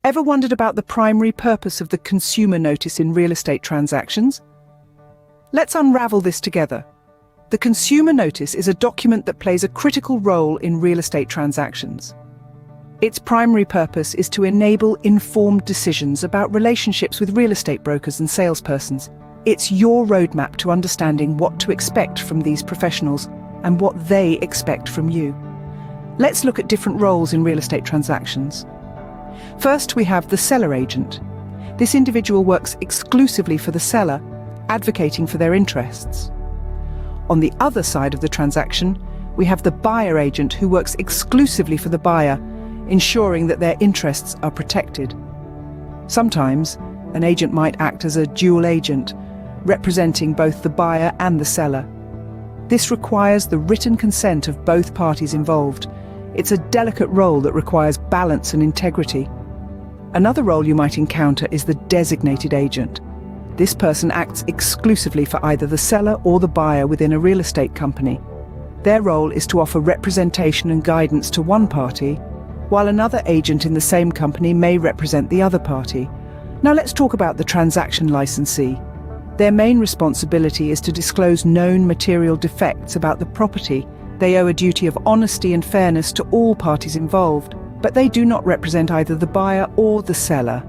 Ever wondered about the primary purpose of the consumer notice in real estate transactions? Let's unravel this together. The consumer notice is a document that plays a critical role in real estate transactions. Its primary purpose is to enable informed decisions about relationships with real estate brokers and salespersons. It's your roadmap to understanding what to expect from these professionals and what they expect from you. Let's look at different roles in real estate transactions. First, we have the seller agent. This individual works exclusively for the seller, advocating for their interests. On the other side of the transaction, we have the buyer agent who works exclusively for the buyer, ensuring that their interests are protected. Sometimes, an agent might act as a dual agent, representing both the buyer and the seller. This requires the written consent of both parties involved. It's a delicate role that requires balance and integrity. Another role you might encounter is the designated agent. This person acts exclusively for either the seller or the buyer within a real estate company. Their role is to offer representation and guidance to one party, while another agent in the same company may represent the other party. Now let's talk about the transaction licensee. Their main responsibility is to disclose known material defects about the property. They owe a duty of honesty and fairness to all parties involved, but they do not represent either the buyer or the seller.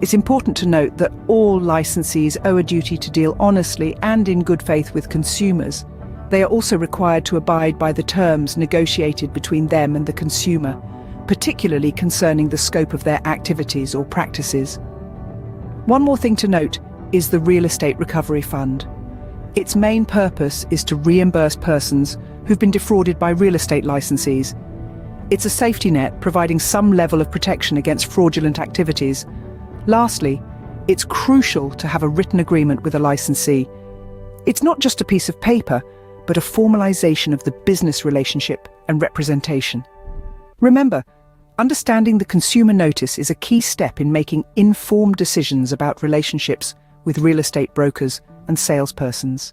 It's important to note that all licensees owe a duty to deal honestly and in good faith with consumers. They are also required to abide by the terms negotiated between them and the consumer, particularly concerning the scope of their activities or practices. One more thing to note is the Real Estate Recovery Fund. Its main purpose is to reimburse persons who've been defrauded by real estate licensees. It's a safety net providing some level of protection against fraudulent activities. Lastly, it's crucial to have a written agreement with a licensee. It's not just a piece of paper, but a formalization of the business relationship and representation. Remember, understanding the consumer notice is a key step in making informed decisions about relationships with real estate brokers and salespersons.